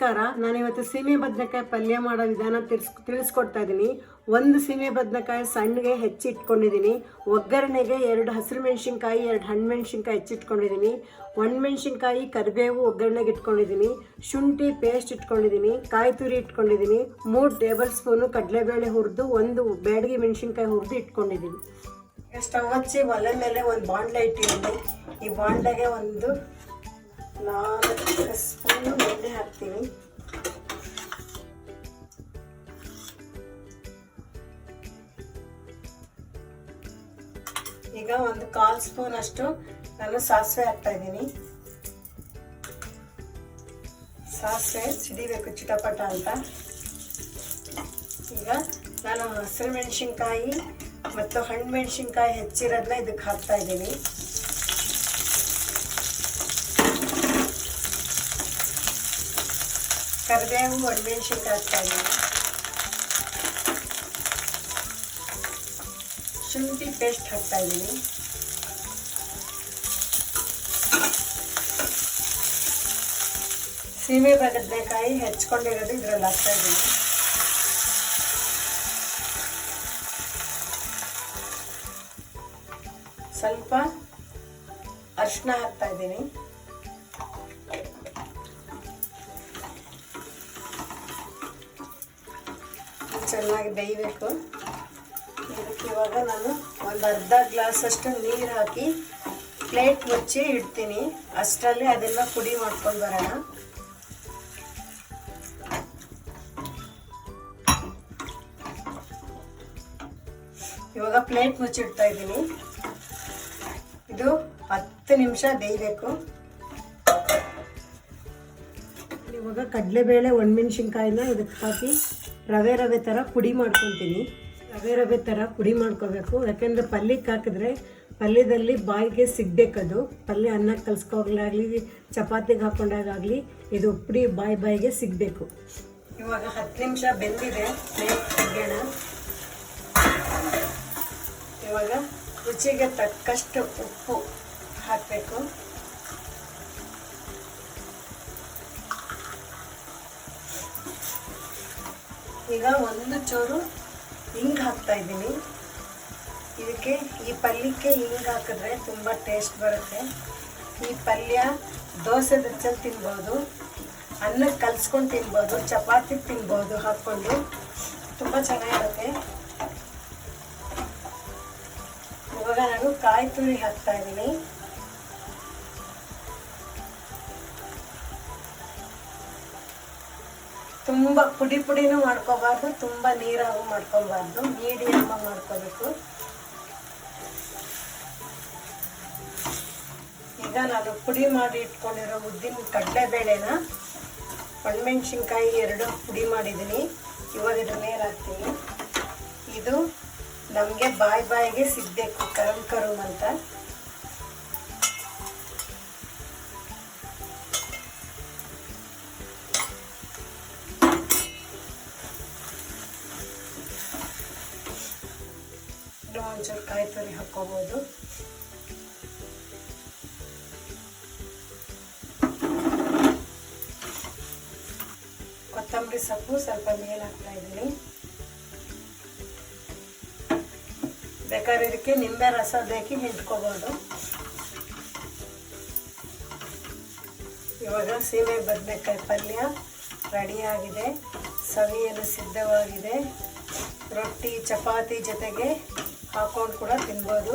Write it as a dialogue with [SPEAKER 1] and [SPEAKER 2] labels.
[SPEAKER 1] ನಮಸ್ಕಾರ. ನಾನಿವತ್ತು ಸೀಮೆ ಬದನೆಕಾಯಿ ಪಲ್ಯ ಮಾಡೋ ವಿಧಾನ ತಿಳಿಸ್ಕೊಡ್ತಾ ಇದ್ದೀನಿ. ಒಂದು ಸೀಮೆ ಬದನೆಕಾಯಿ ಸಣ್ಣಗೆ ಹೆಚ್ಚಿಟ್ಕೊಂಡಿದ್ದೀನಿ. ಒಗ್ಗರಣೆಗೆ 2 ಹಸಿರು ಮೆಣಸಿನ್ಕಾಯಿ, 2 ಹಣ್ಣು ಮೆಣಸಿನ್ಕಾಯಿ ಹೆಚ್ಚಿಟ್ಕೊಂಡಿದ್ದೀನಿ. ಒಣಮೆಣಸಿನ್ಕಾಯಿ, ಕರಿಬೇವು ಒಗ್ಗರಣೆಗೆ ಇಟ್ಕೊಂಡಿದ್ದೀನಿ. ಶುಂಠಿ ಪೇಸ್ಟ್ ಇಟ್ಕೊಂಡಿದ್ದೀನಿ. ಕಾಯಿ ತುರಿ ಇಟ್ಕೊಂಡಿದ್ದೀನಿ. 3 ಟೇಬಲ್ ಸ್ಪೂನು ಕಡಲೆಬೇಳೆ ಹುರಿದು, 1 ಬ್ಯಾಡಗಿ ಮೆಣಸಿನ್ಕಾಯಿ ಹುರಿದು ಇಟ್ಕೊಂಡಿದ್ದೀನಿ. ಸ್ಟವ್ ಹಚ್ಚಿ ಒಲೆ ಮೇಲೆ ಒಂದು ಬಾಣಲೆ ಇಟ್ಟಿದ್ದೀನಿ. ಈ ಬಾಣಲೆಗೆ ಒಂದು 4 ಸ್ಪೂನು ಎಣ್ಣೆ ಹಾಕ್ತೀನಿ. ಈಗ ಒಂದು 1/4 ಸ್ಪೂನ್ ಅಷ್ಟು ನಾನು ಸಾಸಿವೆ ಹಾಕ್ತಾ ಇದ್ದೀನಿ. ಸಾಸಿವೆ ಸಿಡಿಬೇಕು ಚಿಟಪಟ ಅಂತ. ಈಗ ನಾನು ಹಸಿರು ಮೆಣಸಿನ್ಕಾಯಿ ಮತ್ತು ಹಣ್ಣು ಮೆಣಸಿನ್ಕಾಯಿ ಹೆಚ್ಚಿರೋದನ್ನ ಇದಕ್ಕೆ ಹಾಕ್ತಾ ಇದ್ದೀನಿ. ಕರಿಬೇವು, ಒಣಮೆಣಸಿನ್ಕಾಯಿ ಹಾಕ್ತಾ ಇದ್ದೀನಿ. ಶುಂಠಿ ಪೇಸ್ಟ್ ಹಾಕ್ತಾ ಇದ್ದೀನಿ. ಸೀಮೆ ಬದನೆಕಾಯಿ ಹೆಚ್ಕೊಂಡಿರೋದು ಇದರಲ್ಲಿ ಹಾಕ್ತಾ ಇದ್ದೀನಿ. ಸ್ವಲ್ಪ ಅರಿಶಿನ ಹಾಕ್ತಾ ಇದ್ದೀನಿ. ಚೆನ್ನಾಗಿ ಬೇಯಬೇಕು. ಇದಕ್ಕೆ ಇವಾಗ ನಾನು ಒಂದು ಅರ್ಧ ಗ್ಲಾಸ್ ಅಷ್ಟು ನೀರು ಹಾಕಿ ಪ್ಲೇಟ್ ಮುಚ್ಚಿ ಇಡ್ತೀನಿ. ಅಷ್ಟರಲ್ಲಿ ಅದೆಲ್ಲ ಪುಡಿ ಮಾಡ್ಕೊಂಡು ಬರೋಣ. ಇವಾಗ ಪ್ಲೇಟ್ ಮುಚ್ಚಿಡ್ತಾ ಇದ್ದೀನಿ. ಇದು 10 ನಿಮಿಷ ಬೇಯಬೇಕು. ಇವಾಗ ಕಡಲೆಬೇಳೆ, ಒಣಮೆಣಸಿನ್ಕಾಯಿನ ಇದಕ್ಕೆ ಹಾಕಿ ರವೆ ಥರ ಪುಡಿ ಮಾಡ್ಕೊತೀನಿ. ರವೆ ಥರ ಪುಡಿ ಮಾಡ್ಕೋಬೇಕು. ಯಾಕೆಂದರೆ ಪಲ್ಯಕ್ಕೆ ಹಾಕಿದ್ರೆ ಪಲ್ಯದಲ್ಲಿ ಬಾಯಿಗೆ ಸಿಗಬೇಕದು. ಪಲ್ಯ ಅನ್ನಕ್ಕೆ ಕಲಿಸ್ಕೋಗ್ಲಾಗಲಿ, ಚಪಾತಿಗೆ ಹಾಕೊಂಡಾಗಲಿ ಇದು ಪುಡಿ ಬಾಯಿಗೆ ಸಿಗಬೇಕು. ಇವಾಗ 10 ನಿಮಿಷ ಬೆಂದಿದೆ. ಪ್ಲೇಟ್ ತೆಗೆಯೋಣ. ಇವಾಗ ರುಚಿಗೆ ತಕ್ಕಷ್ಟು ಉಪ್ಪು ಹಾಕಬೇಕು. ಈಗ 1 ಚೂರು ಹಿಂಗೆ ಹಾಕ್ತಾ ಇದ್ದೀನಿ. ಇದಕ್ಕೆ ಈ ಪಲ್ಯಕ್ಕೆ ಹಿಂಗೆ ಹಾಕಿದ್ರೆ ತುಂಬ ಟೇಸ್ಟ್ ಬರುತ್ತೆ. ಈ ಪಲ್ಯ ದೋಸೆ ದಚ್ಚಲ್ಲಿ ತಿನ್ಬೋದು, ಅನ್ನಕ್ಕೆ ಕಲಿಸ್ಕೊಂಡು ತಿನ್ಬೋದು, ಚಪಾತಿಗೆ ತಿನ್ಬೋದು ಹಾಕ್ಕೊಂಡು. ತುಂಬ ಚೆನ್ನಾಗಿರುತ್ತೆ. ಇವಾಗ ನಾನು ಕಾಯಿ ತುರಿ ಹಾಕ್ತಾ ಇದ್ದೀನಿ. ತುಂಬ ಪುಡಿನೂ ಮಾಡ್ಕೋಬಾರ್ದು, ತುಂಬ ನೀರಾಗೂ ಮಾಡ್ಕೊಬಾರ್ದು, ಮೀಡಿಯಮ್ ಮಾಡ್ಕೋಬೇಕು. ಈಗ ನಾನು ಪುಡಿ ಮಾಡಿ ಇಟ್ಕೊಂಡಿರೋ ಉದ್ದಿನ ಕಡಲೆಬೇಳೆನ, ಒಣಮೆಣಸಿನ್ಕಾಯಿ 2 ಪುಡಿ ಮಾಡಿದ್ದೀನಿ. ಇವಾಗ ಇದು ನೀರು ಹಾಕ್ತೀನಿ. ಇದು ನಮಗೆ ಬಾಯಿಗೆ ಸಿಗಬೇಕು, ಕರುಮ್ ಅಂತ. ಒಂಚೂರು ಕಾಯಿ ತುರಿ ಹಾಕ್ಕೋಬೋದು. ಕೊತ್ತಂಬರಿ ಸೊಪ್ಪು ಸ್ವಲ್ಪ ಮೇಲೆ ಹಾಕ್ತಾ ಇದ್ದೀನಿ. ಬೇಕಾದ್ರೆ ಇದಕ್ಕೆ ನಿಂಬೆ ರಸ ಬೇಕಿ ಹಿಂಡ್ಕೋಬೋದು. ಇವಾಗ ಸೀಮೆ ಬದನೆಕಾಯಿ ಪಲ್ಯ ರೆಡಿಯಾಗಿದೆ. ಸವಿಯಲು ಸಿದ್ಧವಾಗಿದೆ. ರೊಟ್ಟಿ, ಚಪಾತಿ ಜೊತೆಗೆ ಹಾಕೊಂಡು ಕೂಡ ತಿನ್ಬೋದು.